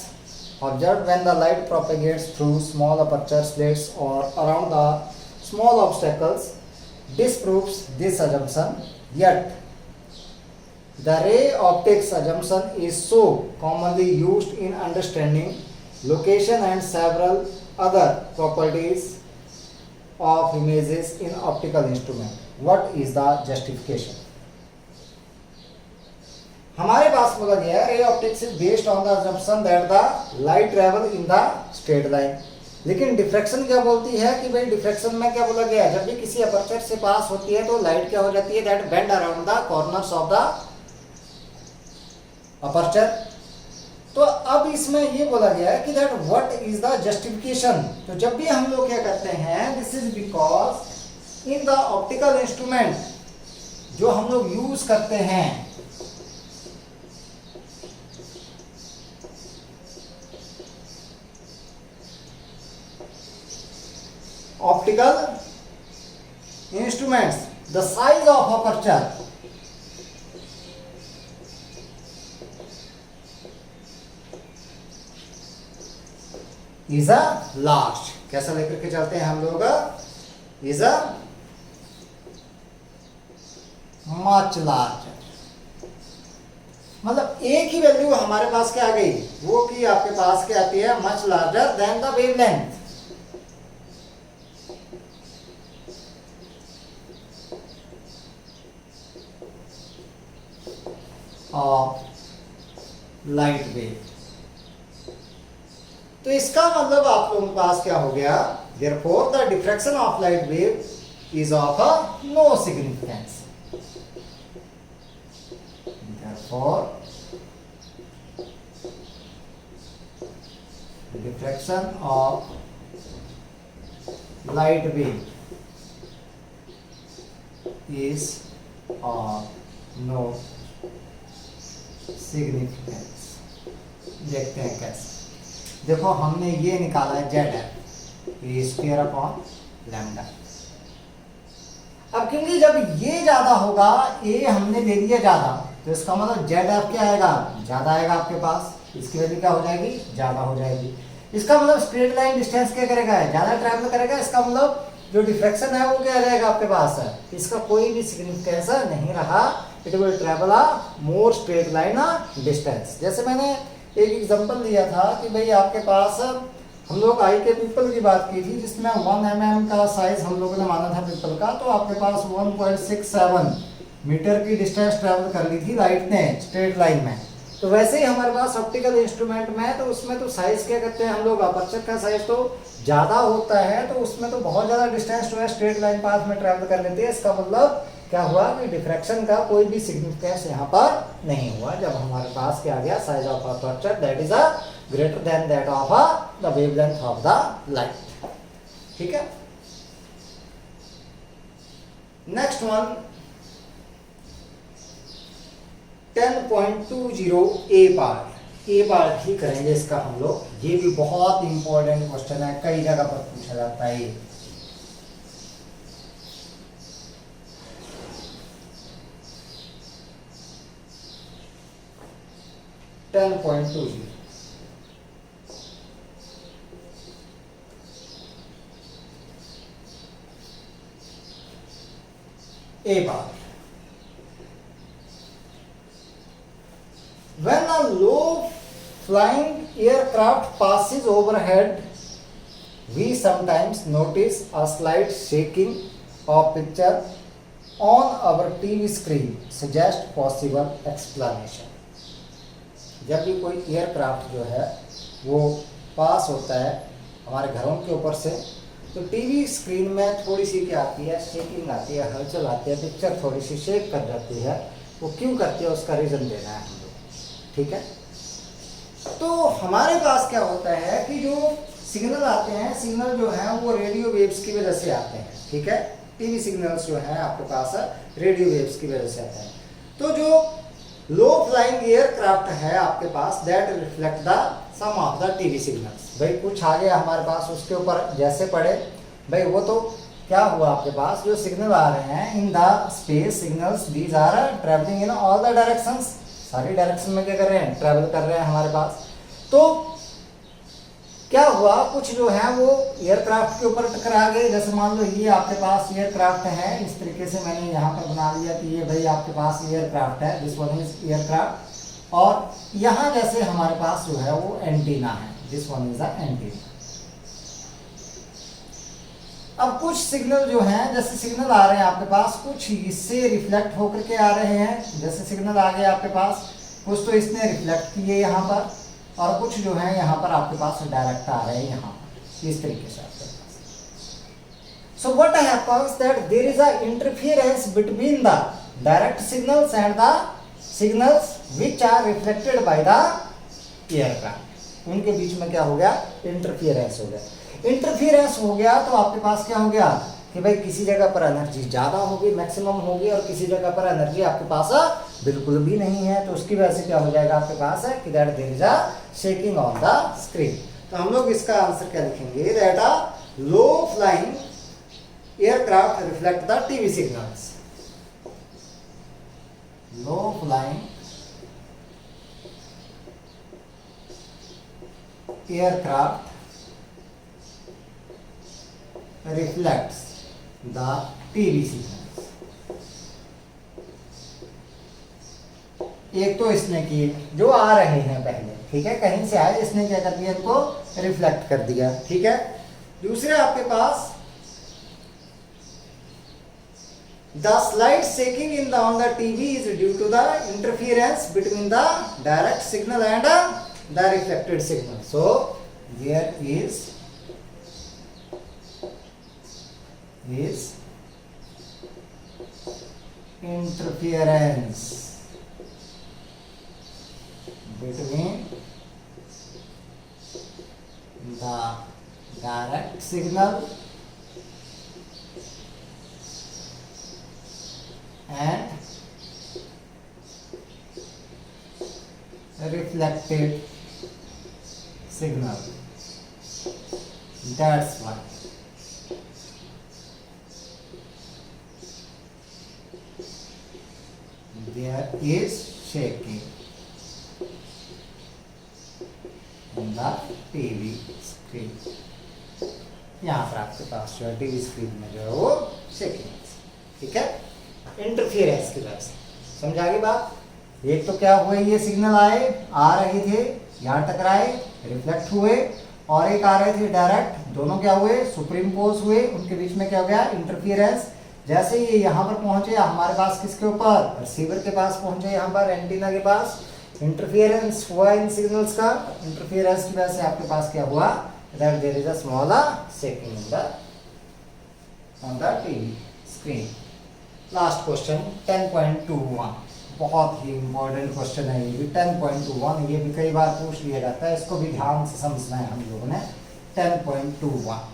A: observed when the light propagates through small aperture slits or around the small obstacles disproves this assumption. Yet, the ray optics assumption is so commonly used in understanding location and several other properties of images in optical instrument. What is the justification? हमारे पास बोला गया है ray optics is based on the assumption that the light travel in the straight line. लेकिन डिफ्रैक्शन क्या बोलती है कि भाई डिफ्रैक्शन में क्या बोला गया है, जब भी किसी अपर्चर से पास होती है तो लाइट क्या हो जाती है, that bend around the corners of the aperture. तो अब इसमें ये बोला गया है कि that what is the justification. तो जब भी हम लोग क्या करते हैं, this is because in the optical instrument जो हम लोग यूज करते हैं, optical instruments, the size of aperture is a large, कैसा लेकर के चलते हैं हम लोग, इज अ मच लार्जर, मतलब एक ही वैल्यू हमारे पास क्या आ गई, वो की आपके पास क्या आती है, much larger than the wavelength. Of light wave. तो इसका मतलब आप लोगों के पास क्या हो गया, therefore the diffraction of light wave is of no significance. Therefore the diffraction of light wave is of no significance. देखते हैं कैसे। देखो हमने ये निकाला है जेड है स्क्वायर अपॉन लैम्डा। अब क्योंकि जब ये ज्यादा होगा, ए हमने ले लिया ज्यादा, तो इसका मतलब जेड एफ क्या आएगा, ज्यादा आएगा आपके पास, इसकी वैल्यू क्या हो जाएगी, ज्यादा हो जाएगी। इसका मतलब स्ट्रेट लाइन डिस्टेंस क्या करेगा, ज्यादा ट्रैवल करेगा, इसका मतलब जो डिफ्रैक्शन है वो क्या आ जाएगा आपके पास है, इसका कोई भी सिग्निफिकेंस नहीं रहा, it will travel a more straight line distance. जैसे मैंने एक एग्जांपल दिया था कि भाई आपके पास हम लोग आई के पीपल की बात की थी जिसमें 1 mm का साइज हम लोगों ने माना था पीपल का, तो आपके पास 1.67 मीटर की डिस्टेंस ट्रैवल कर ली थी लाइट ने स्ट्रेट लाइन में। तो वैसे ही हमारे पास ऑप्टिकल इंस्ट्रूमेंट में है, तो उसमें तो साइज क्या कहते हैं हम लोग, अपर्चर का साइज तो ज़्यादा होता है, तो उसमें तो बहुत ज़्यादा डिस्टेंस जो है स्ट्रेट लाइन पाथ में ट्रैवल कर लेते हैं। इसका मतलब क्या हुआ कि डिफ्रैक्शन का कोई भी सिग्निफिकेंस यहाँ पर नहीं हुआ जब हमारे पास क्या आ गया, size of aperture that is a greater than that of the wavelength of the light. ठीक है, नेक्स्ट वन 10.20 ए बार भी करेंगे इसका हम लोग। ये भी बहुत इंपॉर्टेंट क्वेश्चन है, कई जगह पर पूछा जाता है ये। ए बार, when a low flying aircraft passes overhead, we sometimes notice a slight shaking of picture on our TV screen, suggest possible explanation। जब भी कोई एयरक्राफ्ट जो है वो पास होता है हमारे घरों के ऊपर से, तो टीवी स्क्रीन में थोड़ी सी क्या आती है, शेकिंग आती है, हलचल आती है, पिक्चर थोड़ी सी शेक कर जाती है। वो क्यों करती है उसका रीज़न देना है हम लोग। ठीक है, तो हमारे पास क्या होता है कि जो सिग्नल आते हैं, सिग्नल जो है वो रेडियो वेव्स की वजह से आते हैं। ठीक है, टीवी सिग्नल्स जो हैं आपके पास रेडियो वेव्स की वजह से आते हैं। तो जो लो फ्लाइंग एयरक्राफ्ट है आपके पास, that reflect the some of the TV signals. भाई कुछ आ गया हमारे पास, उसके ऊपर जैसे पड़े, भाई वो तो क्या हुआ, आपके पास जो सिग्नल आ रहे हैं in the space signals, these are travelling in all the directions, सारी डायरेक्शन में क्या कर रहे हैं, ट्रैवल कर रहे हैं हमारे पास। तो क्या हुआ, कुछ जो है वो एयरक्राफ्ट के ऊपर टकरा गए। जैसे मान लो ये आपके पास एयरक्राफ्ट है, इस तरीके से मैंने यहाँ पर बना लिया कि ये भाई आपके पास एयरक्राफ्ट है, दिस वन इज एयरक्राफ्ट, और यहाँ जैसे हमारे पास जो है वो एंटीना है, this one is a antenna. अब कुछ सिग्नल जो हैं, जैसे सिग्नल आ रहे हैं आपके पास, कुछ इससे रिफ्लेक्ट होकर के आ रहे हैं। जैसे सिग्नल आ गए आपके पास, कुछ तो इसने रिफ्लेक्ट किए यहाँ पर, और कुछ जो है यहाँ पर आपके पास डायरेक्ट आ रहे हैं यहाँ पर, इस तरीके से आपके पास। So what happens that there is a interference between the direct signals and the signals which are reflected by the aircraft. उनके बीच में क्या हो गया, इंटरफेरेंस हो गया। इंटरफेरेंस हो गया तो आपके पास क्या हो गया कि भाई किसी जगह पर एनर्जी ज़्यादा होगी, मैक्सिमम होगी, और किसी जगह पर एनर्जी आपके पास बिल्कुल भी नहीं है। तो उसकी वजह से क्या हो जाएगा आपके पास है कि that there is a shaking on the screen. तो हम लोग इसका आंसर क्या लिखेंगे, that a low flying aircraft reflect the TV signals. Low flying aircraft reflects the TV signals। एक तो इसने किए जो आ रहे हैं पहले, ठीक है, कहीं से आए, इसने क्या कर दिया, इनको रिफ्लेक्ट कर दिया। ठीक है, दूसरे आपके पास the slight shaking in the on the TV is due to the interference between the direct signal and the reflected signal। So there is interference between the direct signal and reflected signal। That's why there is shaking in the TV screen। यहाँ पर आपके पास जो है टीवी स्क्रीन में जो है वो शेकिंग, ठीक है, इंटरफेरेंस की वजह से। समझा गई बात। एक तो क्या हुए, ये सिग्नल आए, आ रहे थे, यहाँ टकराए, रिफ्लेक्ट हुए, और एक आ रहे थे डायरेक्ट, दोनों क्या हुए, सुप्रीम पोज हुए, उनके बीच में क्या हो गया, इंटरफियरेंस। जैसे ये यहाँ पर पहुंचे हमारे पास, किसके ऊपर, रिसीवर के पास पहुंचे, यहाँ पर एंटीना के पास, इंटरफियरेंस हुआ इन सिग्नल्स का। इंटरफियरेंस की वजह से आपके पास क्या हुआ, that there is a small shaking in the on the TV screen. Last question 10.21, बहुत ही इंपॉर्टेंट क्वेश्चन है ये भी। 10.21 ये भी कई बार पूछ लिया जाता है, इसको भी ध्यान से समझना है हम लोगों ने। 10.21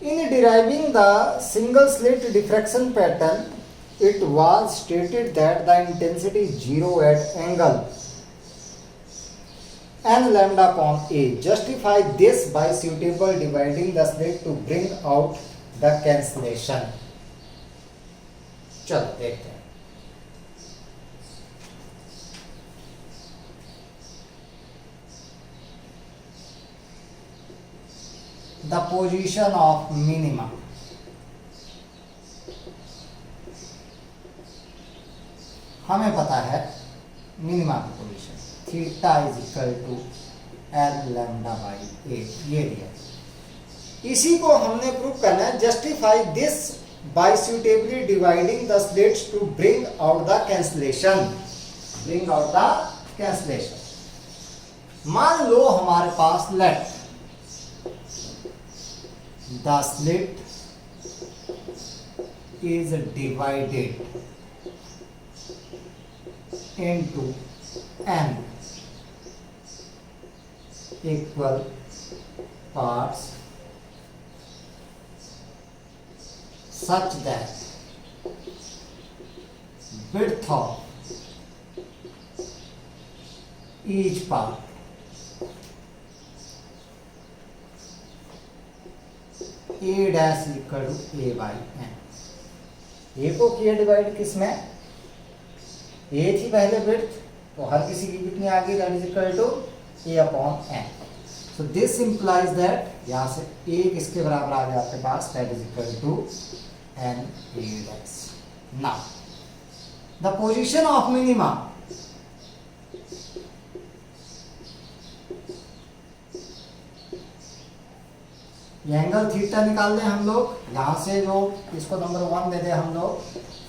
A: In deriving the single slit diffraction pattern, it was stated that the intensity is 0 at angle n lambda upon a. Justify this by suitable dividing the slit to bring out the cancellation. चलो देखते हैं। The position of minima. हमें पता है मिनिमा की position, theta is equal to N lambda by A, ये दिया। इसी को हमने प्रूव करना है। Justify this by suitably dividing the slits to bring out the cancellation. Bring out the cancellation. मान लो हमारे पास let the slit is divided into n equal parts such that width of each part a dash equal to a by n। A को किया डिवाइड किसमें, ए थी पहले विड्थ, तो हर किसी की कितनी आ गई, that is equal to a upon n। So this implies that यहाँ से a किसके बराबर आ गया आपके पास, that is equal to n a dash. Now the position of minima, ये एंगल थीटा निकाल दें हम लोग, यहां से जो इसको नंबर 1 दे दें हम लोग,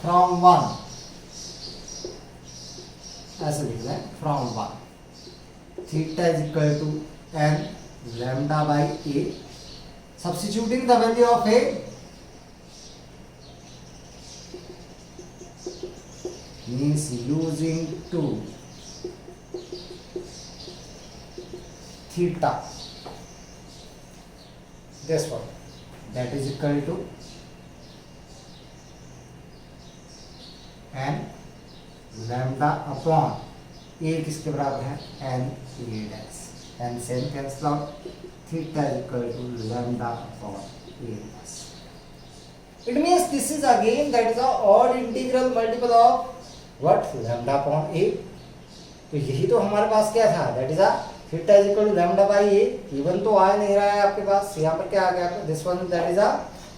A: फ्रॉम 1 ऐसे लिख लें, from 1 theta is equal to N lambda by A. Substituting the value of A, means using two theta, this one, that is equal to n lambda upon a किसके बराबर है, n a dash, n से n cancel out, theta is equal to lambda upon a dash. It means this is again that is a odd integral multiple of what, lambda upon a। तो यही तो हमारे पास क्या था, that is a theta is equal to lambda by A. Even तो आ नहीं रहा है आपके पास, यहाँ पर क्या आ गया, this one that is a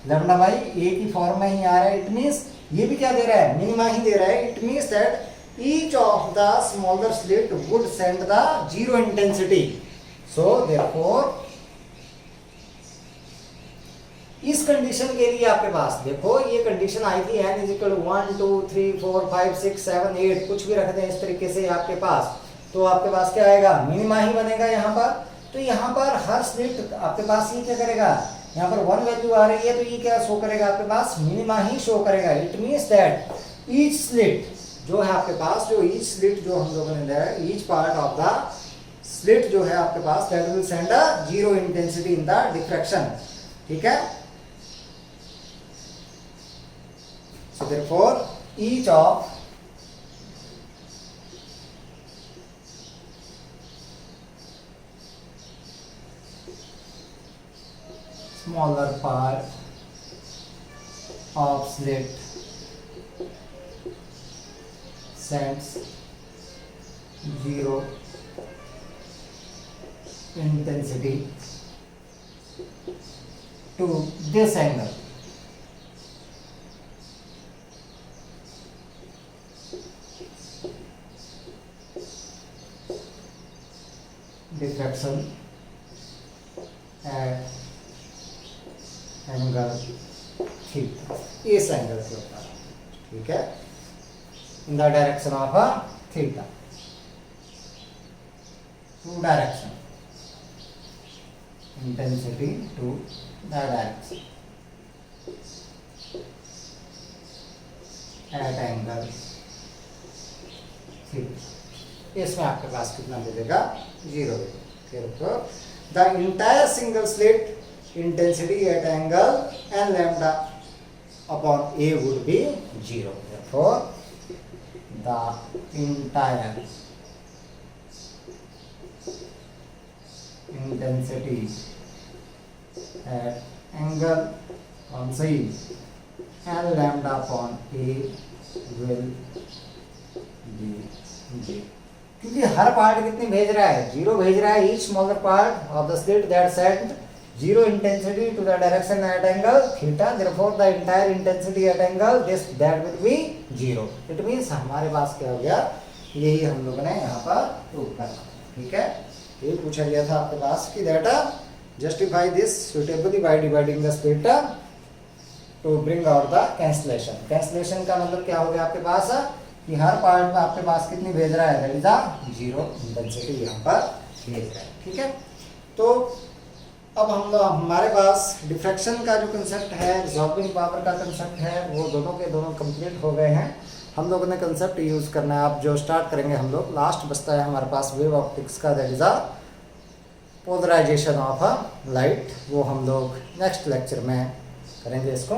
A: lambda by A की फॉर्म में ही आ रहा है। इट मींस ये भी क्या दे रहा है, मिनिमा ही दे रहा है। It means that each of the smaller slit would send the zero intensity. So therefore इस कंडीशन के लिए आपके पास देखो ये कंडीशन आई थी, n इज इक्वल टू 1 2 3 4 5 6 7 8, कुछ भी रख दें इस तरीके से आपके पास, तो आपके पास क्या आएगा, मिनिमा ही बनेगा यहाँ पर। तो यहाँ पर हर स्लिट आपके पास ये क्या करेगा, यहाँ पर 1 वैल्यू आ रही है तो ये क्या शो करेगा आपके पास, मिनिमा ही शो करेगा। It means that each slit जो है आपके पास, जो ईच स्लिट जो हम लोगों ने लिया है, each part of the slit जो है आपके पास, that will send a zero intensity in the diffraction. ठीक है, so therefore each of smaller part of slit sends 0 intensity to this angle. Diffraction at angle theta, इस एंगल के ऊपर, ठीक है, in the direction of a theta, two direction, intensity to the direction at angle theta. इसमें आपके पास कितना मिलेगा? 0 मिलेगा। The entire single slit intensity at angle N lambda upon A would be 0। therefore the entire intensity at angle on C and lambda upon A will be 0। क्योंकि हर पार्ट कितनी भेज रहा है? 0 भेज रहा है। Each smaller part of the slit that set 0 intensity to the direction at angle theta, therefore the entire intensity at angle this that will be 0। It means हमारे पास क्या हो गया? यही हम लोगों ने यहाँ पर प्रूव करना, ठीक है। ये पूछा गया था आपके पास कि that justify this suitably by dividing the slit to bring out the cancellation. Cancellation का मतलब क्या हो गया आपके पास कि हर पार्ट में आपके पास कितनी भेज रहा है? दैट इज द 0 इंटेंसिटी यहाँ पर भेज रहा है, ठीक है। तो अब हम लोग हमारे पास डिफ्रैक्शन का जो कंसेप्ट है, रिजॉल्विंग पावर का कंसेप्ट है, वो दोनों के दोनों कंप्लीट हो गए हैं। हम लोगों ने कंसेप्ट यूज़ करना है। आप जो स्टार्ट करेंगे हम लोग, लास्ट बचता है हमारे पास वेव ऑप्टिक्स का, that is a polarisation of a light. वो हम लोग नेक्स्ट लेक्चर में करेंगे इसको।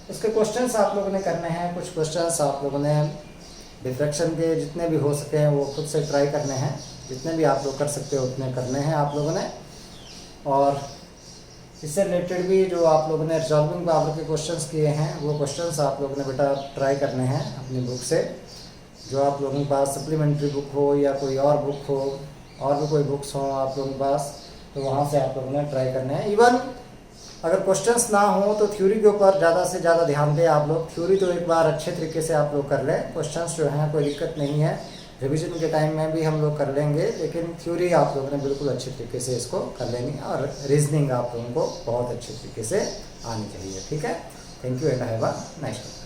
A: उसके क्वेश्चंस आप लोगों ने करने हैं। कुछ क्वेश्चंस आप लोगों ने डिफ्रैक्शन के जितने भी हो सके हैं वो खुद से ट्राई करने हैं। जितने भी आप लोग कर सकते हो उतने करने हैं आप लोगों ने। और इससे रिलेटेड भी जो आप लोगों ने रिजॉल्विंग पावर के क्वेश्चंस किए हैं वो क्वेश्चंस आप लोगों ने बेटा ट्राई करने हैं अपनी बुक से। जो आप लोगों के पास सप्लीमेंट्री बुक हो या कोई और बुक हो, और भी कोई बुक्स हो आप लोगों के पास, तो वहाँ से आप लोगों ने ट्राई करने हैं। इवन अगर क्वेश्चंस ना हो तो थ्योरी के ऊपर ज़्यादा से ज़्यादा ध्यान दें आप लोग। थ्योरी तो एक बार अच्छे तरीके से आप लोग कर लें। क्वेश्चंस जो हैं कोई दिक्कत नहीं है, रिवीजन के टाइम में भी हम लोग कर लेंगे, लेकिन थ्योरी आप लोगों ने बिल्कुल अच्छे तरीके से इसको कर लेनी, और रीजनिंग आप लोगों को बहुत अच्छे तरीके से आनी चाहिए, ठीक है। Thank you and have a nice day.